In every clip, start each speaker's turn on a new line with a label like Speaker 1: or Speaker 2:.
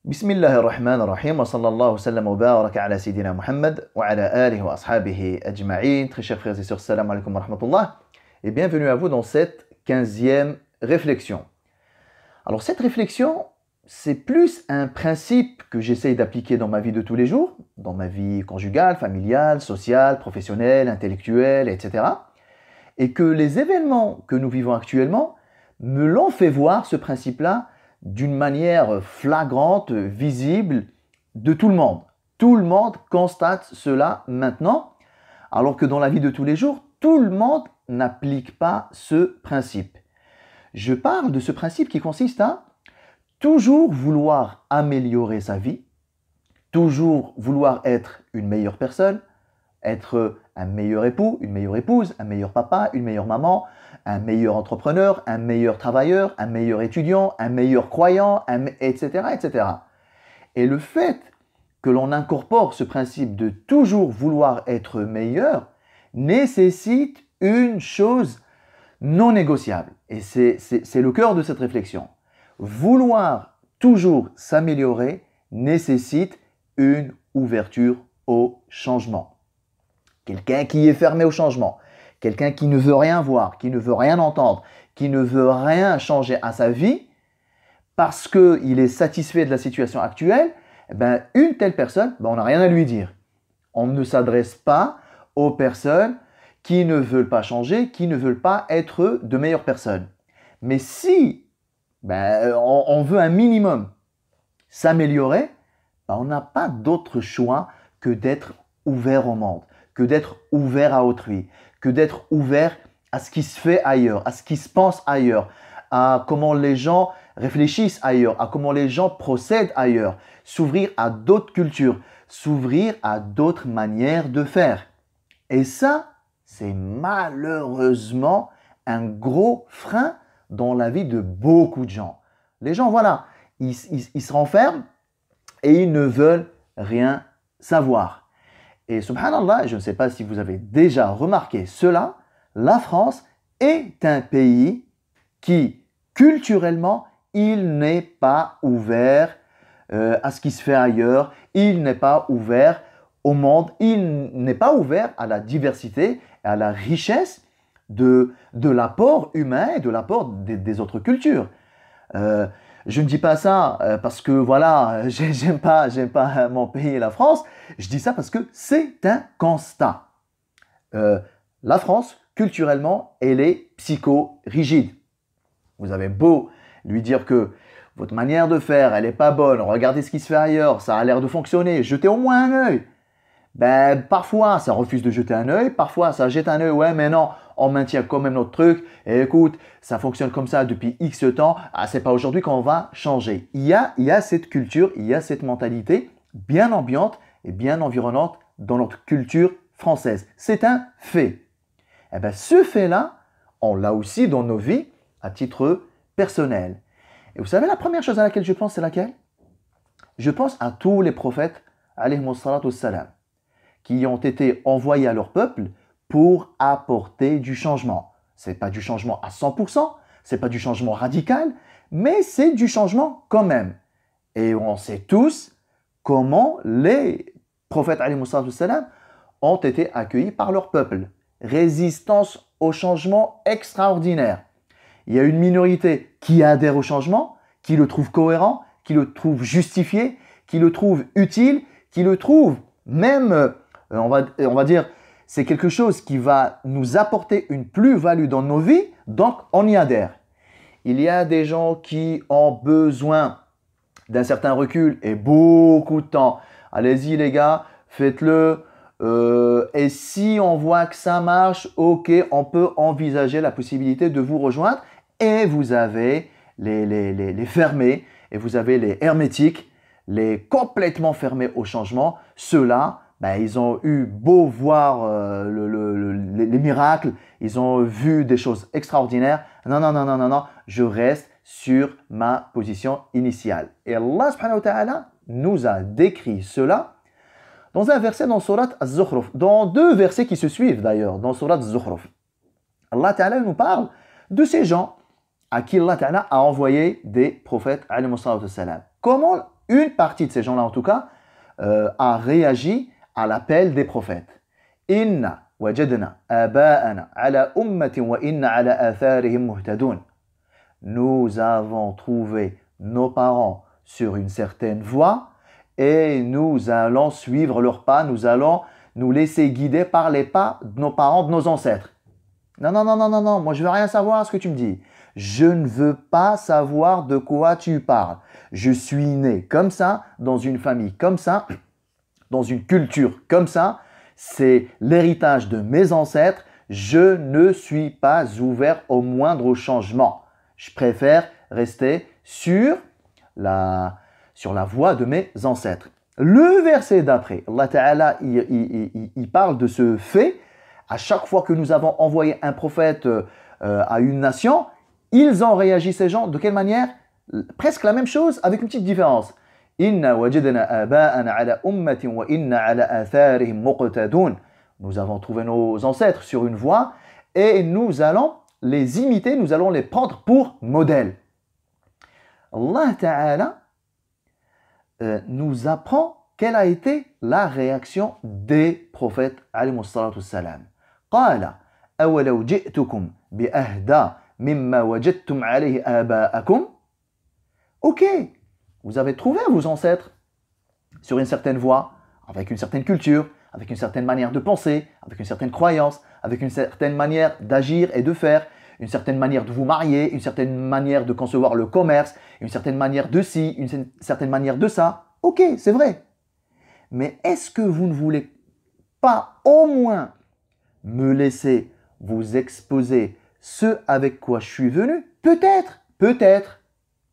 Speaker 1: بسم الله الرحمن الرحيم وصلى الله وسلم وبارك على سيدنا محمد وعلى آله وأصحابه أجمعين. Très chers frères et sœurs, salam alaikum wa rahmatullah et bienvenue à vous dans cette 15e réflexion. Alors cette réflexion, c'est plus un principe que j'essaye d'appliquer dans ma vie de tous les jours, dans ma vie conjugale, familiale, sociale, professionnelle, intellectuelle, etc. Et que les événements que nous vivons actuellement me l'ont fait voir, ce principe-là, d'une manière flagrante, visible, de tout le monde. Tout le monde constate cela maintenant, alors que dans la vie de tous les jours, tout le monde n'applique pas ce principe. Je parle de ce principe qui consiste à toujours vouloir améliorer sa vie, toujours vouloir être une meilleure personne, être un meilleur époux, une meilleure épouse, un meilleur papa, une meilleure maman, un meilleur entrepreneur, un meilleur travailleur, un meilleur étudiant, un meilleur croyant, etc., etc. Et le fait que l'on incorpore ce principe de toujours vouloir être meilleur nécessite une chose non négociable. Et c'est le cœur de cette réflexion. Vouloir toujours s'améliorer nécessite une ouverture au changement. Quelqu'un qui est fermé au changement, quelqu'un qui ne veut rien voir, qui ne veut rien entendre, qui ne veut rien changer à sa vie, parce qu'il est satisfait de la situation actuelle, une telle personne, on n'a rien à lui dire. On ne s'adresse pas aux personnes qui ne veulent pas changer, qui ne veulent pas être de meilleures personnes. Mais si on veut un minimum s'améliorer, on n'a pas d'autre choix que d'être ouvert au monde, que d'être ouvert à autrui, que d'être ouvert à ce qui se fait ailleurs, à ce qui se pense ailleurs, à comment les gens réfléchissent ailleurs, à comment les gens procèdent ailleurs, s'ouvrir à d'autres cultures, s'ouvrir à d'autres manières de faire. Et ça, c'est malheureusement un gros frein dans la vie de beaucoup de gens. Les gens, voilà, ils se renferment et ils ne veulent rien savoir. Et subhanallah, je ne sais pas si vous avez déjà remarqué cela, la France est un pays qui, culturellement, il n'est pas ouvert à ce qui se fait ailleurs, il n'est pas ouvert au monde, il n'est pas ouvert à la diversité, à la richesse de l'apport humain et de l'apport des autres cultures. Je ne dis pas ça parce que voilà, j'aime pas mon pays et la France. Je dis ça parce que c'est un constat. La France, culturellement, elle est psycho-rigide. Vous avez beau lui dire que votre manière de faire, elle n'est pas bonne, regardez ce qui se fait ailleurs, ça a l'air de fonctionner, jetez au moins un œil. Parfois, ça refuse de jeter un œil, parfois, ça jette un œil, ouais, mais non, on maintient quand même notre truc, et écoute, ça fonctionne comme ça depuis X temps, c'est pas aujourd'hui qu'on va changer. Il y a cette culture, il y a cette mentalité bien ambiante et bien environnante dans notre culture française. C'est un fait. Ce fait-là, on l'a aussi dans nos vies à titre personnel. Et vous savez, la première chose à laquelle je pense, c'est laquelle? Je pense à tous les prophètes, alayhimus salatu wassalam, qui ont été envoyés à leur peuple pour apporter du changement. Ce n'est pas du changement à 100%, ce n'est pas du changement radical, mais c'est du changement quand même. Et on sait tous comment les prophètes ont été accueillis par leur peuple. Résistance au changement extraordinaire. Il y a une minorité qui adhère au changement, qui le trouve cohérent, qui le trouve justifié, qui le trouve utile, qui le trouve même, on va dire, c'est quelque chose qui va nous apporter une plus-value dans nos vies, donc on y adhère. Il y a des gens qui ont besoin d'un certain recul et beaucoup de temps. Allez-y les gars, faites-le. Et si on voit que ça marche, ok, on peut envisager la possibilité de vous rejoindre. Et vous avez les fermés et vous avez les hermétiques, les complètement fermés au changement. Ceux-là, ils ont eu beau voir les miracles, ils ont vu des choses extraordinaires. Non, je reste sur ma position initiale. Et Allah subhanahu wa ta'ala nous a décrit cela dans un verset dans Surat Az-Zukhruf, dans deux versets qui se suivent d'ailleurs, dans Surat Az-Zukhruf. Allah ta'ala nous parle de ces gens à qui Allah ta'ala a envoyé des prophètes, alayhi salatu wassalam. Comment une partie de ces gens-là en tout cas, a réagi à l'appel des prophètes. Inna wajadna aba'ana ala ummatin wa inna ala atharihim muhtadun. Nous avons trouvé nos parents sur une certaine voie et nous allons suivre leurs pas, nous allons nous laisser guider par les pas de nos parents, de nos ancêtres. Non, non, non, non, non, non, moi je veux rien savoir à ce que tu me dis. Je ne veux pas savoir de quoi tu parles. Je suis né comme ça, dans une famille comme ça, dans une culture comme ça. C'est l'héritage de mes ancêtres. Je ne suis pas ouvert au moindre changement. Je préfère rester sur la voie de mes ancêtres. Le verset d'après, Allah Ta'ala, il parle de ce fait. À chaque fois que nous avons envoyé un prophète à une nation, ils ont réagi, ces gens, de quelle manière? Presque la même chose, avec une petite différence. Inna wajadna aba'ana ala ummatin wa inna ala atharihim muqtadun. Nous avons trouvé nos ancêtres sur une voie et nous allons les imiter, nous allons les prendre pour modèle. Allah Ta'ala nous apprend quelle a été la réaction des prophètes alayhimus salatu wassalam. قال أولو جئتكم بأهدى مما وجدتم عليه آباءكم. Ok, vous avez trouvé vos ancêtres sur une certaine voie, avec une certaine culture, avec une certaine manière de penser, avec une certaine croyance, avec une certaine manière d'agir et de faire, une certaine manière de vous marier, une certaine manière de concevoir le commerce, une certaine manière de ci, une certaine manière de ça. Ok, c'est vrai. Mais est-ce que vous ne voulez pas au moins me laisser vous exposer ce avec quoi je suis venu? Peut-être, peut-être,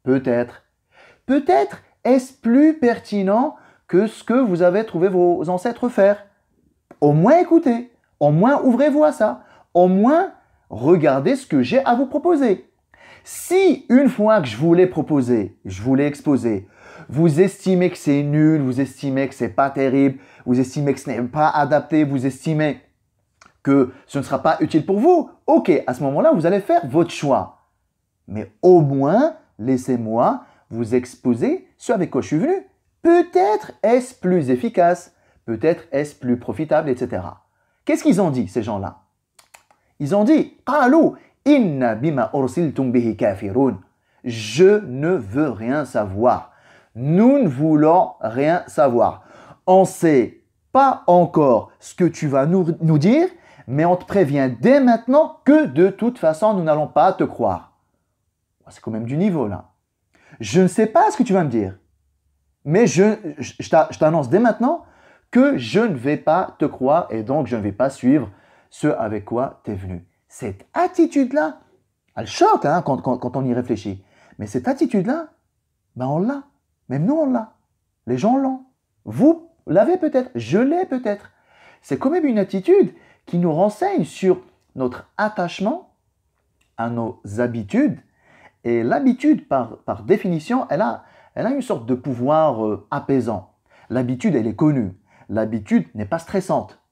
Speaker 1: peut-être. Peut-être est-ce plus pertinent que ce que vous avez trouvé vos ancêtres faire. Au moins écoutez, au moins ouvrez-vous à ça, au moins regardez ce que j'ai à vous proposer. Si une fois que je vous l'ai proposé, je vous l'ai exposé, vous estimez que c'est nul, vous estimez que c'est pas terrible, vous estimez que ce n'est pas adapté, vous estimez que ce ne sera pas utile pour vous, ok, à ce moment-là, vous allez faire votre choix. Mais au moins, laissez-moi vous exposer ce avec quoi je suis venu. Peut-être est-ce plus efficace, peut-être est-ce plus profitable, etc. Qu'est-ce qu'ils ont dit, ces gens-là? Ils ont dit « Qalu inna bima ursiltum bihi kafirun » Je ne veux rien savoir. Nous ne voulons rien savoir. On ne sait pas encore ce que tu vas nous dire, mais on te prévient dès maintenant que de toute façon, nous n'allons pas te croire. C'est quand même du niveau là. Je ne sais pas ce que tu vas me dire, mais je t'annonce dès maintenant que je ne vais pas te croire et donc je ne vais pas suivre ce avec quoi tu es venu. Cette attitude-là, elle choque hein, quand on y réfléchit. Mais cette attitude-là, ben on l'a. Même nous, on l'a. Les gens l'ont. Vous l'avez peut-être. Je l'ai peut-être. C'est quand même une attitude qui nous renseigne sur notre attachement à nos habitudes. Et l'habitude, par définition, elle a une sorte de pouvoir apaisant. L'habitude, elle est connue. L'habitude n'est pas stressante.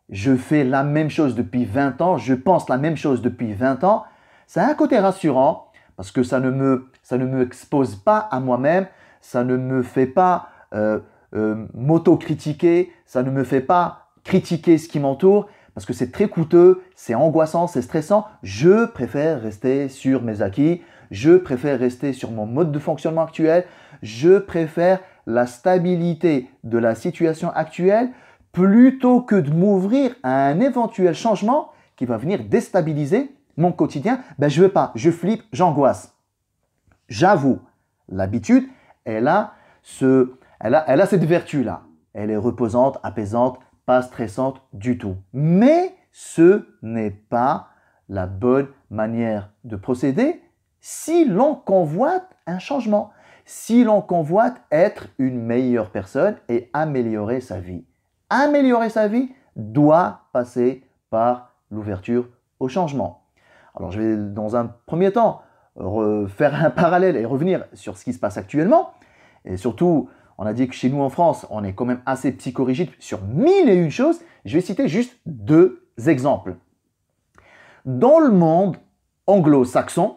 Speaker 1: Je fais la même chose depuis 20 ans, je pense la même chose depuis 20 ans. Ça a un côté rassurant parce que ça ne me expose pas à moi-même, ça ne me fait pas m'auto-critiquer, ça ne me fait pas critiquer ce qui m'entoure parce que c'est très coûteux, c'est angoissant, c'est stressant. Je préfère rester sur mes acquis, je préfère rester sur mon mode de fonctionnement actuel, je préfère la stabilité de la situation actuelle plutôt que de m'ouvrir à un éventuel changement qui va venir déstabiliser mon quotidien. Ben, je ne veux pas, je flippe, j'angoisse. J'avoue, l'habitude, elle a cette vertu-là. Elle est reposante, apaisante, pas stressante du tout. Mais ce n'est pas la bonne manière de procéder si l'on convoite un changement, si l'on convoite être une meilleure personne et améliorer sa vie. Améliorer sa vie doit passer par l'ouverture au changement. Alors je vais dans un premier temps faire un parallèle et revenir sur ce qui se passe actuellement. Et surtout, on a dit que chez nous en France, on est quand même assez psychorigide sur 1001 choses. Je vais citer juste 2 exemples. Dans le monde anglo-saxon,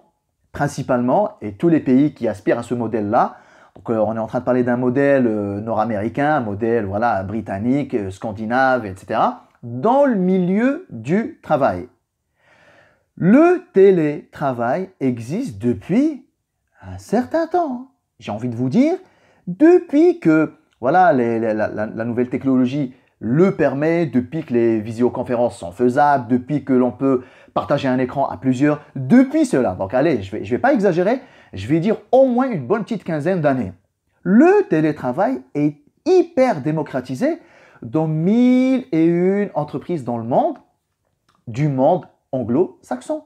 Speaker 1: principalement, et tous les pays qui aspirent à ce modèle-là, Donc, on est en train de parler d'un modèle nord-américain, un modèle voilà, britannique, scandinave, etc., dans le milieu du travail. Le télétravail existe depuis un certain temps. J'ai envie de vous dire, depuis que voilà, la nouvelle technologie le permet, depuis que les visioconférences sont faisables, depuis que l'on peut partager un écran à plusieurs, depuis cela. Donc allez, je vais pas exagérer, je vais dire au moins une bonne petite quinzaine d'années. Le télétravail est hyper démocratisé dans 1001 entreprises dans le monde, du monde anglo-saxon.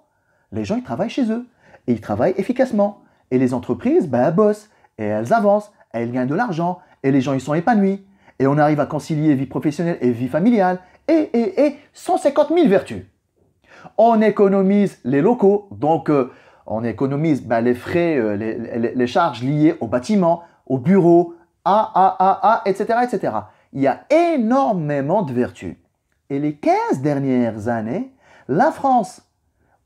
Speaker 1: Les gens, ils travaillent chez eux et ils travaillent efficacement. Et les entreprises, ben, elles bossent et elles avancent, elles gagnent de l'argent et les gens, ils sont épanouis. Et on arrive à concilier vie professionnelle et vie familiale et 150 000 vertus. On économise les locaux, donc on économise ben, les frais, les charges liées au bâtiment, au bureau, etc., etc. Il y a énormément de vertus. Et les 15 dernières années, la France,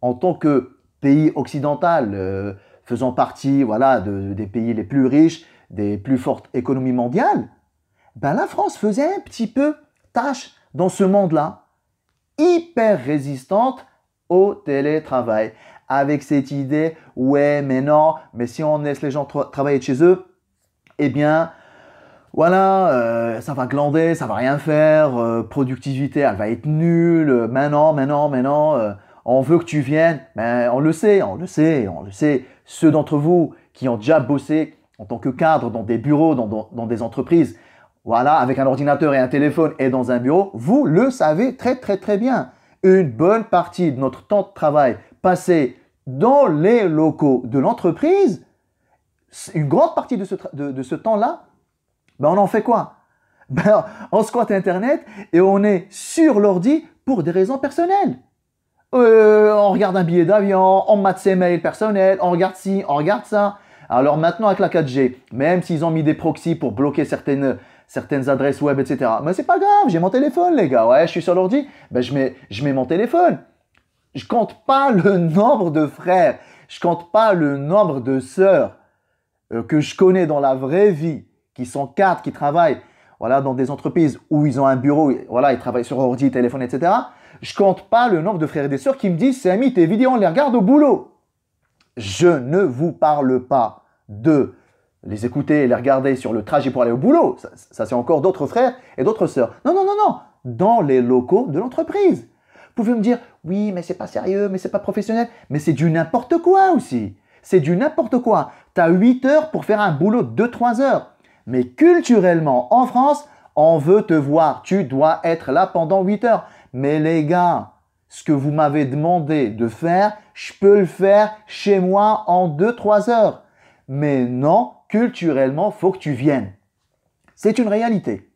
Speaker 1: en tant que pays occidental, faisant partie voilà, des pays les plus riches, des plus fortes économies mondiales, ben, la France faisait un petit peu tâche dans ce monde-là, hyper résistante au télétravail, avec cette idée, ouais, mais non, mais si on laisse les gens travailler de chez eux, eh bien, voilà, ça va glander, ça va rien faire, productivité, elle va être nulle, mais non, on veut que tu viennes, mais on le sait. Ceux d'entre vous qui ont déjà bossé en tant que cadre dans des bureaux, dans des entreprises, voilà, avec un ordinateur et un téléphone et dans un bureau, vous le savez très bien. Une bonne partie de notre temps de travail passé dans les locaux de l'entreprise, une grande partie de ce temps-là, ben on en fait quoi? Ben on squatte Internet et on est sur l'ordi pour des raisons personnelles. On regarde un billet d'avion, on mate ses mails personnels, on regarde ci, on regarde ça. Alors maintenant avec la 4G, même s'ils ont mis des proxys pour bloquer certaines adresses web, etc. Mais c'est pas grave, j'ai mon téléphone les gars, ouais, je suis sur l'ordi, ben je mets mon téléphone. Je compte pas le nombre de frères, je compte pas le nombre de sœurs que je connais dans la vraie vie, qui sont cadres, qui travaillent voilà, dans des entreprises où ils ont un bureau, voilà, ils travaillent sur ordi, téléphone, etc. Je compte pas le nombre de frères et de sœurs qui me disent « Samy, tes vidéos, on les regarde au boulot ». Je ne vous parle pas de les écouter et les regarder sur le trajet pour aller au boulot. Ça c'est encore d'autres frères et d'autres sœurs. Non. Dans les locaux de l'entreprise. Vous pouvez me dire « Oui, mais c'est pas sérieux, mais c'est pas professionnel ». Mais c'est du n'importe quoi aussi. C'est du n'importe quoi. Tu as 8 heures pour faire un boulot de 2-3 heures. Mais culturellement, en France, on veut te voir. Tu dois être là pendant 8 heures. Mais les gars, ce que vous m'avez demandé de faire, je peux le faire chez moi en 2-3 heures. Mais non, culturellement, il faut que tu viennes. C'est une réalité.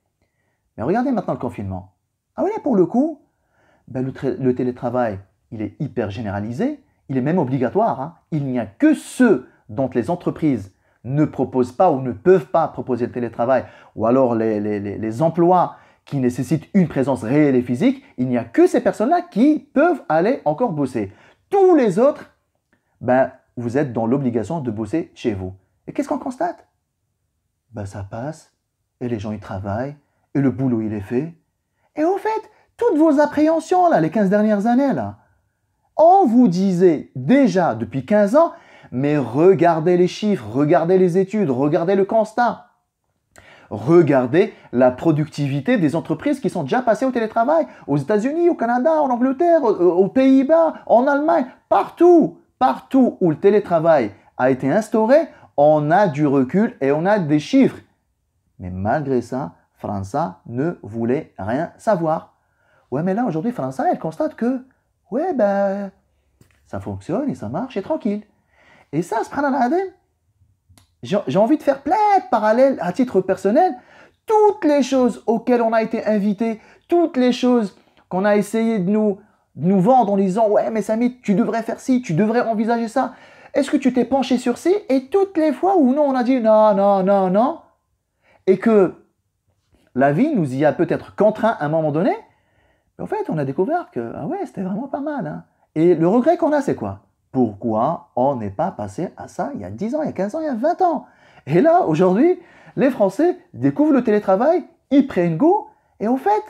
Speaker 1: Mais regardez maintenant le confinement. Ah oui, pour le coup, ben le télétravail, il est hyper généralisé. Il est même obligatoire. Hein. Il n'y a que ceux dont les entreprises ne proposent pas ou ne peuvent pas proposer le télétravail, ou alors les emplois qui nécessitent une présence réelle et physique, il n'y a que ces personnes-là qui peuvent aller encore bosser. Tous les autres, ben, vous êtes dans l'obligation de bosser chez vous. Et qu'est-ce qu'on constate? Ben, ça passe, et les gens y travaillent, et le boulot il est fait. Et au fait, toutes vos appréhensions, là, les 15 dernières années, là, on vous disait déjà depuis 15 ans, mais regardez les chiffres, regardez les études, regardez le constat. Regardez la productivité des entreprises qui sont déjà passées au télétravail, aux États-Unis, au Canada, en Angleterre, aux Pays-Bas, en Allemagne, partout où le télétravail a été instauré, on a du recul et on a des chiffres. Mais malgré ça, França ne voulait rien savoir. Ouais, mais là aujourd'hui, França, elle constate que, ouais, ben, ça fonctionne et ça marche et tranquille. Et ça, subhanallah, j'ai envie de faire plein de parallèles à titre personnel. Toutes les choses auxquelles on a été invité, toutes les choses qu'on a essayé de nous vendre en disant « Ouais, mais Samy, tu devrais faire ci, tu devrais envisager ça. Est-ce que tu t'es penché sur ci ?» Et toutes les fois où non, on a dit « Non. » Et que la vie nous y a peut-être contraint à un moment donné. Mais en fait, on a découvert que ah ouais, c'était vraiment pas mal. Hein. Et le regret qu'on a, c'est quoi? Pourquoi on n'est pas passé à ça il y a 10 ans, il y a 15 ans, il y a 20 ans? Et là, aujourd'hui, les Français découvrent le télétravail, ils prennent goût, et au fait,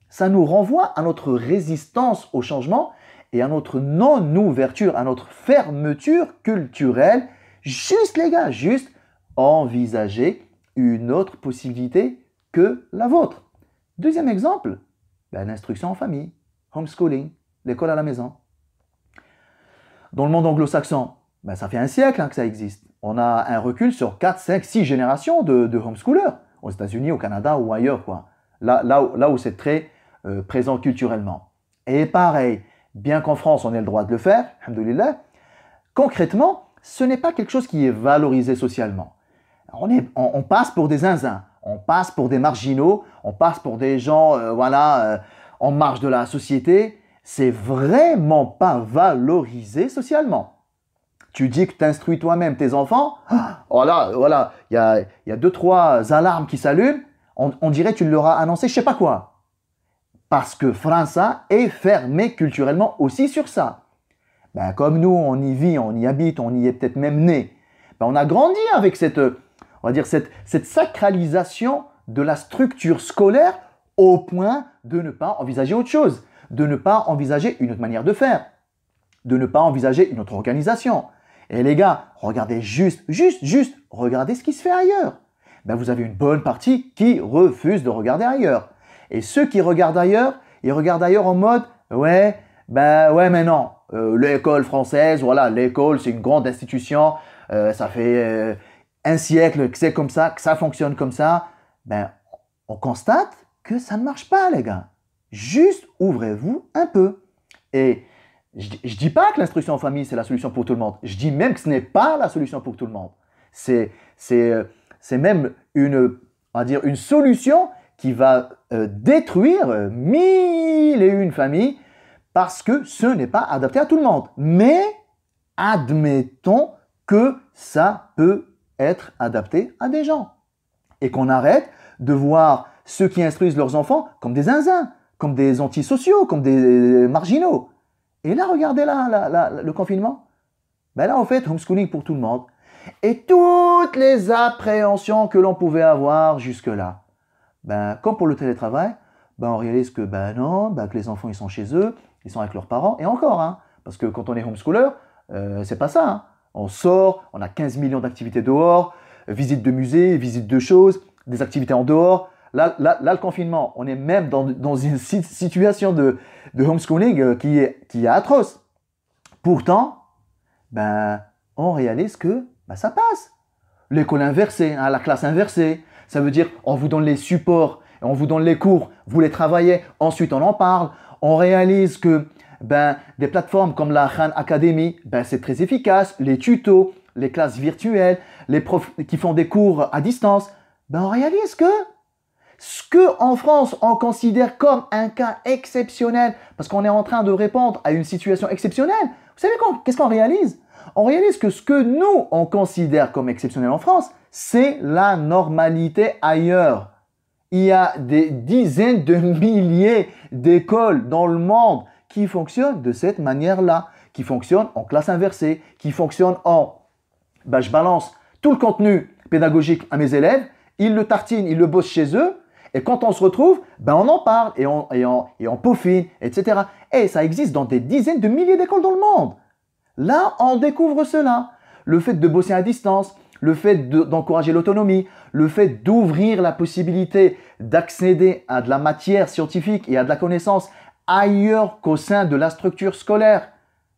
Speaker 1: ça nous renvoie à notre résistance au changement et à notre non-ouverture, à notre fermeture culturelle. Juste les gars, juste envisager une autre possibilité que la vôtre. Deuxième exemple, l'instruction en famille, homeschooling, l'école à la maison. Dans le monde anglo-saxon, ça fait un siècle que ça existe. On a un recul sur 4, 5, 6 générations de homeschoolers, aux États-Unis, au Canada ou ailleurs, quoi. Là où c'est très présent culturellement. Et pareil, bien qu'en France on ait le droit de le faire, alhamdoulilah, concrètement, ce n'est pas quelque chose qui est valorisé socialement. On passe pour des zinzins, on passe pour des marginaux, on passe pour des gens en marge de la société. C'est vraiment pas valorisé socialement. Tu dis que tu instruis toi-même tes enfants, voilà, il y a 2-3 alarmes qui s'allument, on dirait que tu leur as annoncé je sais pas quoi. Parce que France est fermé culturellement aussi sur ça. Comme nous, on y vit, on y habite, on y est peut-être même né. On a grandi avec cette sacralisation de la structure scolaire au point de ne pas envisager autre chose, de ne pas envisager une autre manière de faire, de ne pas envisager une autre organisation. Et les gars, regardez juste, regardez ce qui se fait ailleurs. Vous avez une bonne partie qui refuse de regarder ailleurs. Et ceux qui regardent ailleurs, ils regardent ailleurs en mode ouais, mais non, l'école française, voilà, l'école c'est une grande institution, ça fait un siècle que c'est comme ça, que ça fonctionne comme ça. On constate que ça ne marche pas, les gars. Juste ouvrez-vous un peu. Et je dis pas que l'instruction en famille c'est la solution pour tout le monde. Je dis même que ce n'est pas la solution pour tout le monde. C'est même une solution qui va détruire 1001 familles parce que ce n'est pas adapté à tout le monde. Mais admettons que ça peut être adapté à des gens. Et qu'on arrête de voir ceux qui instruisent leurs enfants comme des zinzins, comme des antisociaux, comme des marginaux. Et là, regardez le confinement. Là, en fait, homeschooling pour tout le monde. Et toutes les appréhensions que l'on pouvait avoir jusque-là. Comme pour le télétravail, on réalise que que les enfants ils sont chez eux, ils sont avec leurs parents, et encore, parce que quand on est homeschooler, c'est pas ça. On sort, on a 15 millions d'activités dehors, visite de musées, visite de choses, des activités en dehors. Là, le confinement, on est même dans une situation de homeschooling qui est atroce. Pourtant, on réalise que ça passe. L'école inversée, la classe inversée, ça veut dire on vous donne les supports, on vous donne les cours, vous les travaillez, ensuite on en parle. On réalise que des plateformes comme la Khan Academy, c'est très efficace. Les tutos, les classes virtuelles, les profs qui font des cours à distance, on réalise que ce qu'en France on considère comme un cas exceptionnel, parce qu'on est en train de répondre à une situation exceptionnelle, vous savez qu'est-ce qu'on réalise? On réalise que ce que nous on considère comme exceptionnel en France, c'est la normalité ailleurs. Il y a des dizaines de milliers d'écoles dans le monde qui fonctionnent de cette manière-là, qui fonctionnent en classe inversée, qui fonctionnent je balance tout le contenu pédagogique à mes élèves, ils le tartinent, ils le bossent chez eux, et quand on se retrouve, on en parle et on peaufine, etc. Et ça existe dans des dizaines de milliers d'écoles dans le monde. Là, on découvre cela. Le fait de bosser à distance, le fait d'encourager l'autonomie, le fait d'ouvrir la possibilité d'accéder à de la matière scientifique et à de la connaissance ailleurs qu'au sein de la structure scolaire.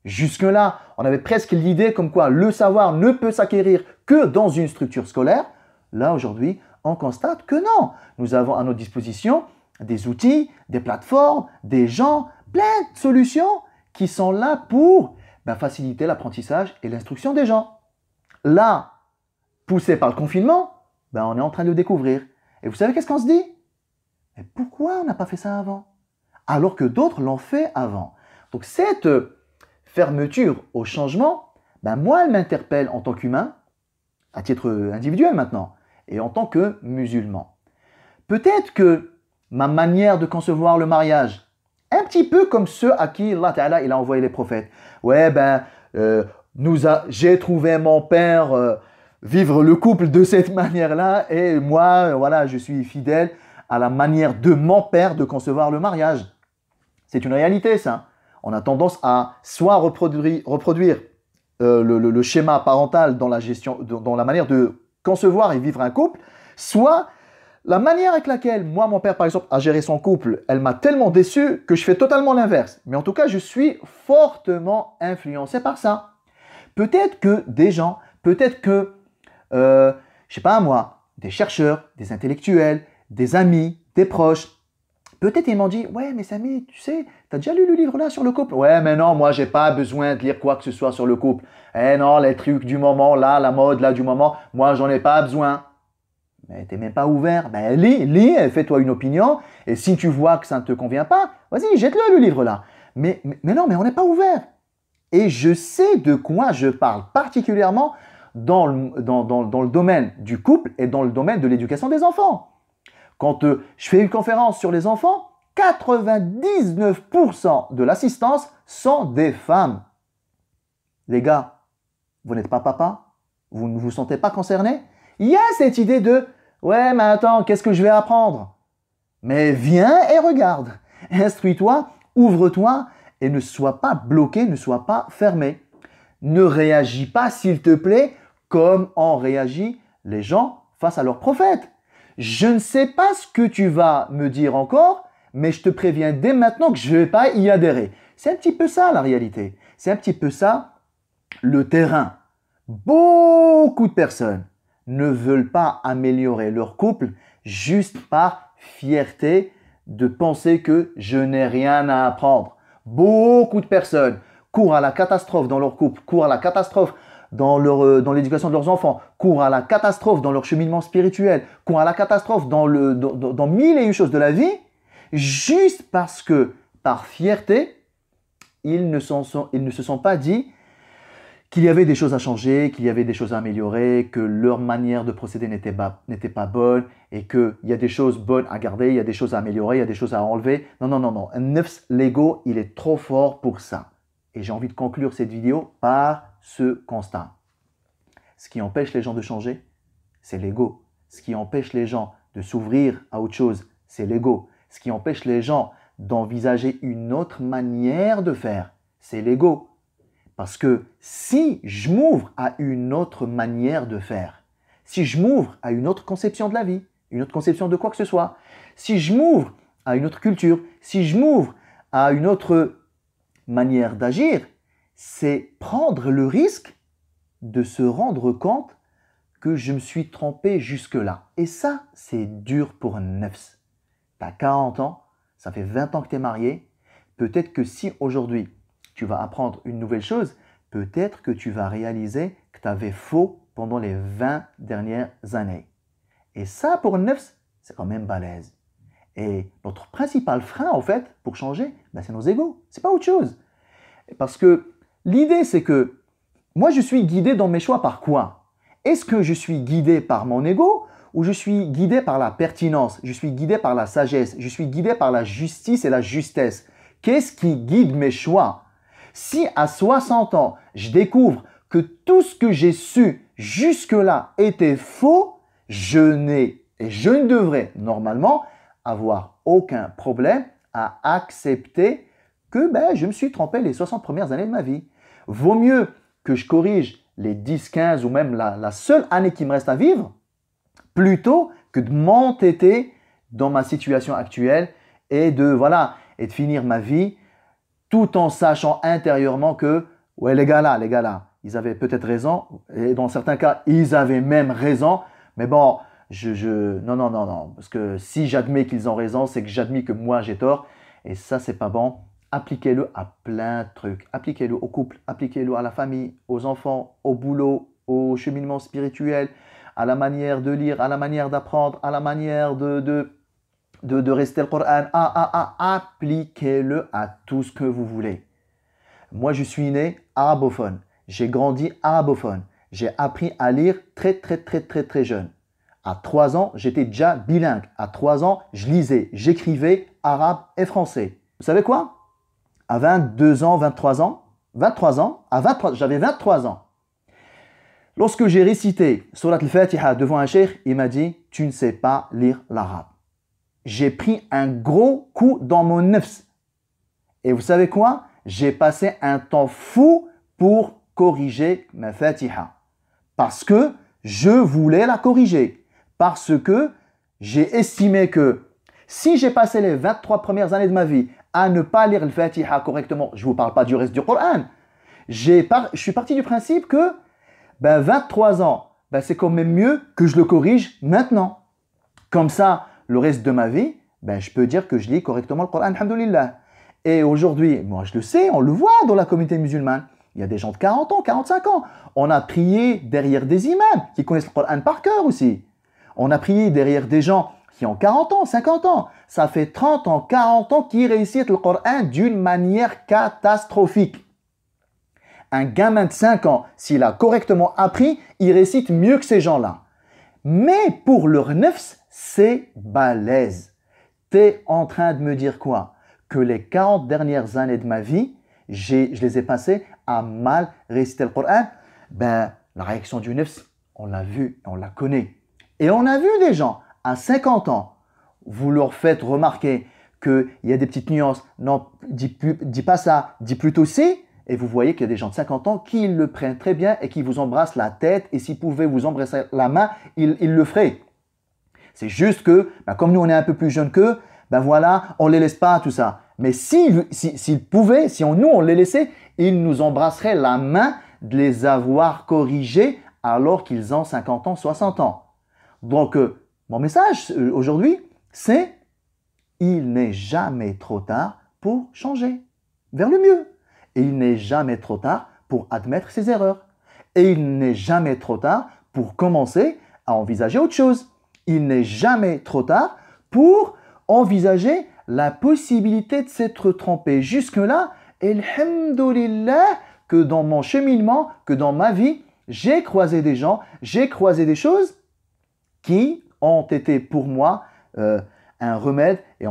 Speaker 1: Jusque-là, on avait presque l'idée comme quoi le savoir ne peut s'acquérir que dans une structure scolaire. Là, aujourd'hui, on constate que non. Nous avons à notre disposition des outils, des plateformes, des gens, plein de solutions qui sont là pour faciliter l'apprentissage et l'instruction des gens. Là, poussé par le confinement, on est en train de le découvrir. Et vous savez qu'est-ce qu'on se dit? Mais pourquoi on n'a pas fait ça avant? Alors que d'autres l'ont fait avant. Donc cette fermeture au changement, moi, elle m'interpelle en tant qu'humain, à titre individuel maintenant, et en tant que musulman. Peut-être que ma manière de concevoir le mariage, un petit peu comme ceux à qui Allah Ta'ala il a envoyé les prophètes. Ouais, j'ai trouvé mon père vivre le couple de cette manière-là et moi, voilà, je suis fidèle à la manière de mon père de concevoir le mariage. C'est une réalité, ça. On a tendance à soit reproduire le schéma parental dans la gestion, dans la manière de concevoir et vivre un couple, soit la manière avec laquelle moi, mon père, par exemple, a géré son couple, elle m'a tellement déçu que je fais totalement l'inverse. Mais en tout cas, je suis fortement influencé par ça. Peut-être que des gens, peut-être que, je sais pas moi, des chercheurs, des intellectuels, des amis, des proches, peut-être ils m'ont dit, ouais, mais Samy, tu sais, t'as déjà lu le livre là sur le couple? Ouais, mais non, moi, j'ai pas besoin de lire quoi que ce soit sur le couple. Eh non, les trucs du moment, là, la mode, là, du moment, moi, j'en ai pas besoin. Mais t'es même pas ouvert. Ben, lis, fais-toi une opinion. Et si tu vois que ça ne te convient pas, vas-y, jette-le, le livre là. Mais non, mais on n'est pas ouvert. Et je sais de quoi je parle, particulièrement dans le domaine du couple et dans le domaine de l'éducation des enfants. Quand je fais une conférence sur les enfants, 99% de l'assistance sont des femmes. Les gars, vous n'êtes pas papa? Vous ne vous sentez pas concerné? Il y a cette idée de « ouais, mais attends, qu'est-ce que je vais apprendre ?» Mais viens et regarde. Instruis-toi, ouvre-toi et ne sois pas bloqué, ne sois pas fermé. Ne réagis pas, s'il te plaît, comme ont réagi les gens face à leur prophète. Je ne sais pas ce que tu vas me dire encore, mais je te préviens dès maintenant que je ne vais pas y adhérer. C'est un petit peu ça la réalité. C'est un petit peu ça le terrain. Beaucoup de personnes ne veulent pas améliorer leur couple juste par fierté de penser que je n'ai rien à apprendre. Beaucoup de personnes courent à la catastrophe dans leur couple, courent à la catastrophe dans l'éducation de leurs enfants, courent à la catastrophe dans leur cheminement spirituel, courent à la catastrophe dans mille et une choses de la vie, juste parce que, par fierté, ils ne se sont pas dit qu'il y avait des choses à changer, qu'il y avait des choses à améliorer, que leur manière de procéder n'était pas bonne et qu'il y a des choses bonnes à garder, il y a des choses à améliorer, il y a des choses à enlever. Non, non, non, non. Un nefs, l'ego, il est trop fort pour ça. Et j'ai envie de conclure cette vidéo par ce constat. Ce qui empêche les gens de changer, c'est l'ego. Ce qui empêche les gens de s'ouvrir à autre chose, c'est l'ego. Ce qui empêche les gens d'envisager une autre manière de faire, c'est l'ego. Parce que si je m'ouvre à une autre manière de faire, si je m'ouvre à une autre conception de la vie, une autre conception de quoi que ce soit, si je m'ouvre à une autre culture, si je m'ouvre à une autre manière d'agir, c'est prendre le risque de se rendre compte que je me suis trompé jusque-là. Et ça, c'est dur pour un nefs. Tu as 40 ans, ça fait 20 ans que tu es marié. Peut-être que si aujourd'hui, tu vas apprendre une nouvelle chose, peut-être que tu vas réaliser que tu avais faux pendant les 20 dernières années. Et ça, pour un nefs, c'est quand même balèze. Et notre principal frein, en fait, pour changer, c'est nos égos. C'est pas autre chose. Parce que l'idée, c'est que moi, je suis guidé dans mes choix par quoi? Est-ce que je suis guidé par mon ego ou je suis guidé par la pertinence? Je suis guidé par la sagesse? Je suis guidé par la justice et la justesse? Qu'est-ce qui guide mes choix? Si à 60 ans, je découvre que tout ce que j'ai su jusque-là était faux, je ne devrais normalement avoir aucun problème à accepter que je me suis trompé les 60 premières années de ma vie. Vaut mieux que je corrige les 10, 15 ou même la seule année qui me reste à vivre, plutôt que de m'entêter dans ma situation actuelle et de finir ma vie tout en sachant intérieurement que, ouais, les gars là, ils avaient peut-être raison, et dans certains cas, ils avaient même raison, mais bon, non, parce que si j'admets qu'ils ont raison, c'est que j'admets que moi j'ai tort, et ça, c'est pas bon. Appliquez-le à plein de trucs. Appliquez-le au couple, appliquez-le à la famille, aux enfants, au boulot, au cheminement spirituel, à la manière de lire, à la manière d'apprendre, à la manière de réciter le Coran. Appliquez-le à tout ce que vous voulez. Moi, je suis né arabophone. J'ai grandi arabophone. J'ai appris à lire très, très, très, très, très jeune. À 3 ans, j'étais déjà bilingue. À 3 ans, je lisais, j'écrivais arabe et français. Vous savez quoi? À 22 ans, 23 ans, j'avais 23 ans. Lorsque j'ai récité Surat al-Fatiha devant un cheikh, il m'a dit « Tu ne sais pas lire l'arabe ». J'ai pris un gros coup dans mon nefs. Et vous savez quoi? J'ai passé un temps fou pour corriger ma Fatiha. Parce que je voulais la corriger. Parce que j'ai estimé que si j'ai passé les 23 premières années de ma vie à ne pas lire le Fatiha correctement, je ne vous parle pas du reste du Coran, je suis parti du principe que 23 ans, c'est quand même mieux que je le corrige maintenant. Comme ça, le reste de ma vie, je peux dire que je lis correctement le Coran, alhamdoulilah. Et aujourd'hui, moi je le sais, on le voit dans la communauté musulmane. Il y a des gens de 40 ans, 45 ans. On a prié derrière des imams qui connaissent le Coran par cœur aussi. On a prié derrière des gens qui ont 40 ans, 50 ans. Ça fait 30 ans, 40 ans qu'ils récitent le Coran d'une manière catastrophique. Un gamin de 5 ans, s'il a correctement appris, il récite mieux que ces gens-là. Mais pour leur nefs, c'est balèze. T'es en train de me dire quoi? Que les 40 dernières années de ma vie, je les ai passées à mal réciter le Coran. La réaction du nefs, on l'a vu, on la connaît. Et on a vu des gens à 50 ans, vous leur faites remarquer qu'il y a des petites nuances. Non, dis pas ça, dis plutôt ci. Et vous voyez qu'il y a des gens de 50 ans qui le prennent très bien et qui vous embrassent la tête. Et s'ils pouvaient vous embrasser la main, ils le feraient. C'est juste que, comme nous on est un peu plus jeunes qu'eux, on ne les laisse pas tout ça. Mais s'ils pouvaient, nous on les laissait, ils nous embrasseraient la main de les avoir corrigés alors qu'ils ont 50 ans, 60 ans. Donc, mon message aujourd'hui, c'est il n'est jamais trop tard pour changer vers le mieux. Et il n'est jamais trop tard pour admettre ses erreurs. Et il n'est jamais trop tard pour commencer à envisager autre chose. Il n'est jamais trop tard pour envisager la possibilité de s'être trompé. Jusque-là, alhamdoulilah, que dans mon cheminement, que dans ma vie, j'ai croisé des gens, j'ai croisé des choses qui ont été pour moi un remède et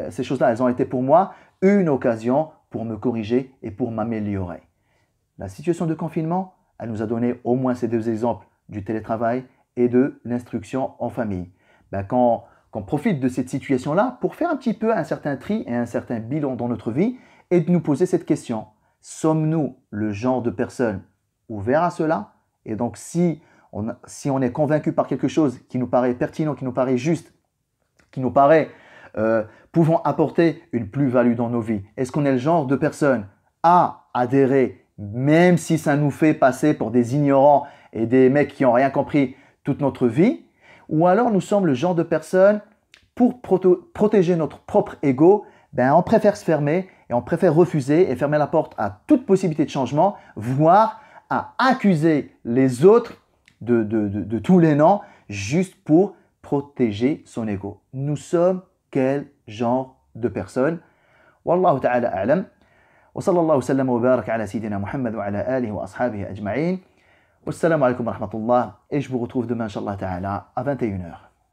Speaker 1: ces choses-là, elles ont été pour moi une occasion pour me corriger et pour m'améliorer. La situation de confinement, elle nous a donné au moins ces deux exemples du télétravail et de l'instruction en famille. Qu'on profite de cette situation-là pour faire un petit peu un certain tri et un certain bilan dans notre vie et de nous poser cette question. Sommes-nous le genre de personnes ouvertes à cela? Et donc, si on est convaincu par quelque chose qui nous paraît pertinent, qui nous paraît juste, qui nous paraît pouvant apporter une plus-value dans nos vies, est-ce qu'on est le genre de personnes à adhérer, même si ça nous fait passer pour des ignorants et des mecs qui n'ont rien compris toute notre vie? Ou alors nous sommes le genre de personnes, pour protéger notre propre ego, on préfère se fermer et on préfère refuser et fermer la porte à toute possibilité de changement, voire à accuser les autres de tous les noms juste pour protéger son ego. Nous sommes quel genre de personnes? Wallahu ta'ala a'lam. Wa sallallahu wa sallam wa barak ala sayyidina Muhammad wa ala alihi wa ashabihi ajma'in. Wassalamu alaikum wa rahmatullah. Et je vous retrouve demain, inshallah ta'ala, à 21h.